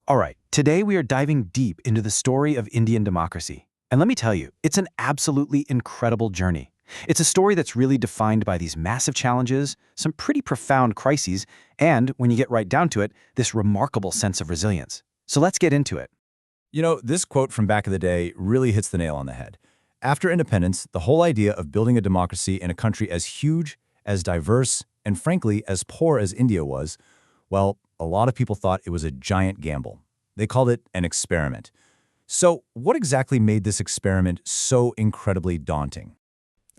All right, today we are diving deep into the story of Indian democracy. And let me tell you, it's an absolutely incredible journey. It's a story that's really defined by these massive challenges, some pretty profound crises, and, when you get right down to it, this remarkable sense of resilience. So let's get into it. You know, this quote from back in the day really hits the nail on the head. After independence, the whole idea of building a democracy in a country as huge, as diverse, and frankly, as poor as India was, well, a lot of people thought it was a giant gamble. They called it an experiment. So what exactly made this experiment so incredibly daunting?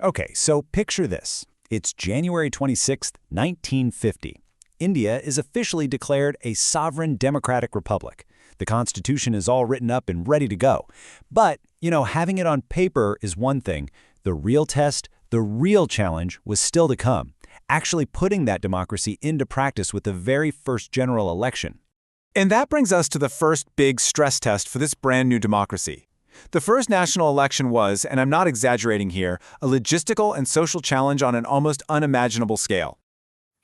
Okay, so picture this. It's January 26, 1950. India is officially declared a sovereign democratic republic. The Constitution is all written up and ready to go. But, having it on paper is one thing. The real test, the real challenge was still to come, actually putting that democracy into practice with the very first general election. And that brings us to the first big stress test for this brand new democracy. The first national election was, and I'm not exaggerating here, a logistical and social challenge on an almost unimaginable scale.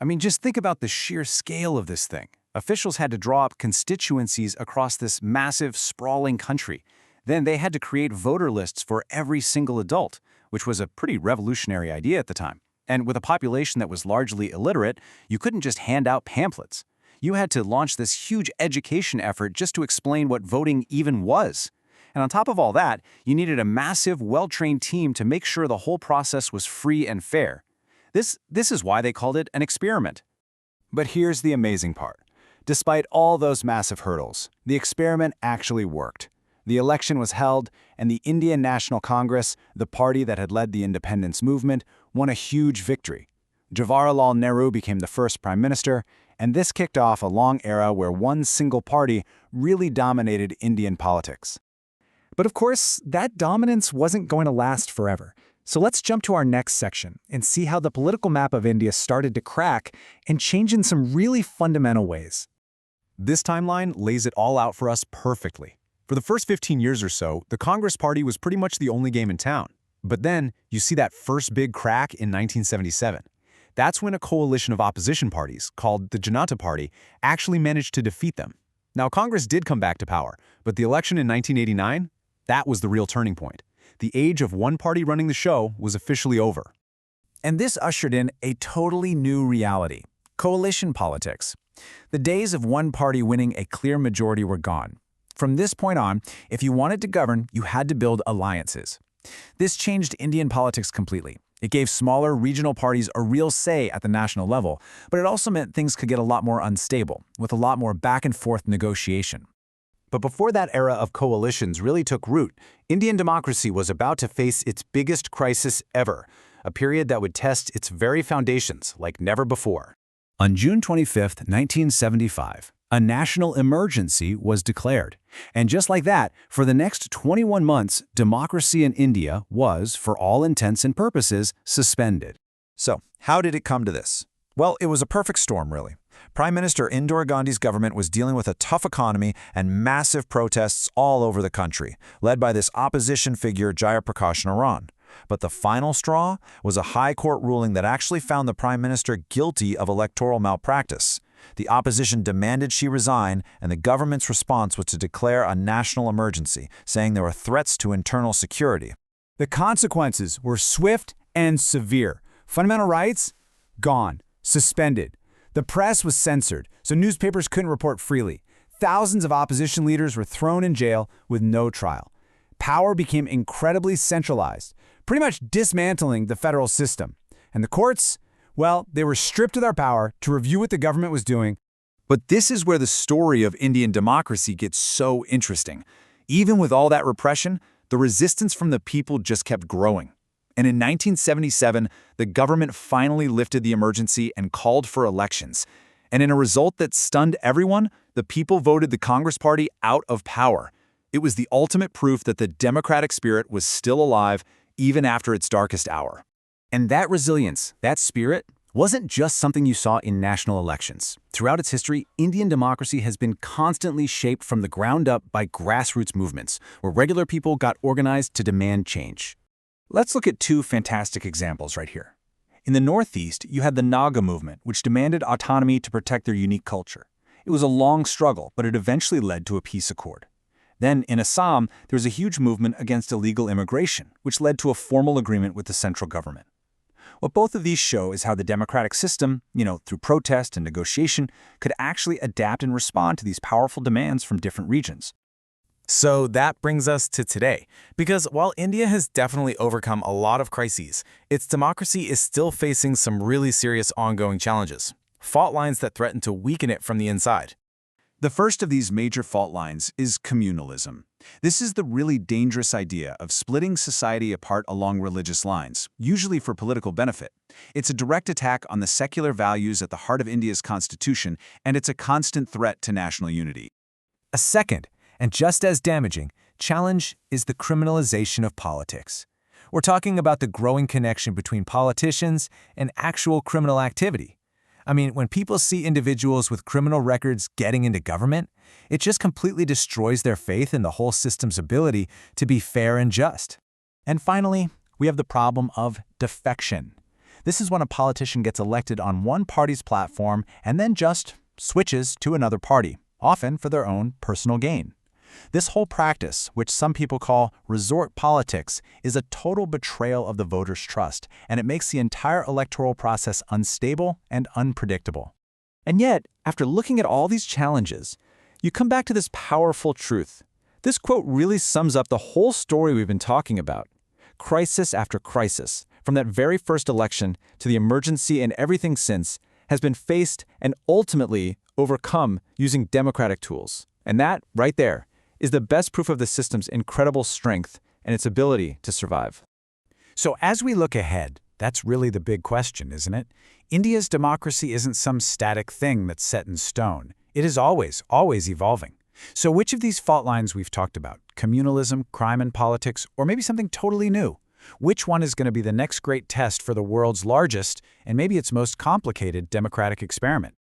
I mean, just think about the sheer scale of this thing. Officials had to draw up constituencies across this massive, sprawling country. Then they had to create voter lists for every single adult, which was a pretty revolutionary idea at the time. And with a population that was largely illiterate, you couldn't just hand out pamphlets. You had to launch this huge education effort just to explain what voting even was. And on top of all that, you needed a massive, well-trained team to make sure the whole process was free and fair. This is why they called it an experiment. But here's the amazing part. Despite all those massive hurdles, the experiment actually worked. The election was held, and the Indian National Congress, the party that had led the independence movement, won a huge victory. Jawaharlal Nehru became the first prime minister, and this kicked off a long era where one single party really dominated Indian politics. But of course, that dominance wasn't going to last forever. So let's jump to our next section and see how the political map of India started to crack and change in some really fundamental ways. This timeline lays it all out for us perfectly. For the first 15 years or so, the Congress Party was pretty much the only game in town. But then, you see that first big crack in 1977. That's when a coalition of opposition parties, called the Janata Party, actually managed to defeat them. Now, Congress did come back to power, but the election in 1989, that was the real turning point. The age of one party running the show was officially over. And this ushered in a totally new reality: coalition politics. The days of one party winning a clear majority were gone. From this point on, if you wanted to govern, you had to build alliances. This changed Indian politics completely. It gave smaller regional parties a real say at the national level, but it also meant things could get a lot more unstable, with a lot more back-and-forth negotiation. But before that era of coalitions really took root, Indian democracy was about to face its biggest crisis ever, a period that would test its very foundations like never before. On June 25, 1975, a national emergency was declared. And just like that, for the next 21 months, democracy in India was, for all intents and purposes, suspended. So, how did it come to this? Well, it was a perfect storm, really. Prime Minister Indira Gandhi's government was dealing with a tough economy and massive protests all over the country, led by this opposition figure Jayaprakash Narayan. But the final straw was a high court ruling that actually found the prime minister guilty of electoral malpractice. The opposition demanded she resign, and the government's response was to declare a national emergency, saying there were threats to internal security. The consequences were swift and severe. Fundamental rights? Gone. Suspended. The press was censored, so newspapers couldn't report freely. Thousands of opposition leaders were thrown in jail with no trial. Power became incredibly centralized, pretty much dismantling the federal system. And the courts? Well, they were stripped of their power to review what the government was doing. But this is where the story of Indian democracy gets so interesting. Even with all that repression, the resistance from the people just kept growing. And in 1977, the government finally lifted the emergency and called for elections. And in a result that stunned everyone, the people voted the Congress Party out of power. It was the ultimate proof that the democratic spirit was still alive, even after its darkest hour. And that resilience, that spirit, wasn't just something you saw in national elections. Throughout its history, Indian democracy has been constantly shaped from the ground up by grassroots movements, where regular people got organized to demand change. Let's look at two fantastic examples right here. In the Northeast, you had the Naga movement, which demanded autonomy to protect their unique culture. It was a long struggle, but it eventually led to a peace accord. Then, in Assam, there was a huge movement against illegal immigration, which led to a formal agreement with the central government. What both of these show is how the democratic system, through protest and negotiation, could actually adapt and respond to these powerful demands from different regions. So that brings us to today, because while India has definitely overcome a lot of crises, its democracy is still facing some really serious ongoing challenges, fault lines that threaten to weaken it from the inside. The first of these major fault lines is communalism. This is the really dangerous idea of splitting society apart along religious lines, usually for political benefit. It's a direct attack on the secular values at the heart of India's constitution, and it's a constant threat to national unity. A second, and just as damaging, challenge is the criminalization of politics. We're talking about the growing connection between politicians and actual criminal activity. I mean, when people see individuals with criminal records getting into government, it just completely destroys their faith in the whole system's ability to be fair and just. And finally, we have the problem of defection. This is when a politician gets elected on one party's platform and then just switches to another party, often for their own personal gain. This whole practice, which some people call resort politics, is a total betrayal of the voters' trust, and it makes the entire electoral process unstable and unpredictable. And yet, after looking at all these challenges, you come back to this powerful truth. This quote really sums up the whole story we've been talking about. Crisis after crisis, from that very first election to the emergency and everything since, has been faced and ultimately overcome using democratic tools. And that, right there, is the best proof of the system's incredible strength and its ability to survive. So as we look ahead, that's really the big question, isn't it? India's democracy isn't some static thing that's set in stone. It is always evolving. So which of these fault lines we've talked about, communalism, crime and politics, or maybe something totally new? Which one is going to be the next great test for the world's largest, and maybe its most complicated, democratic experiment?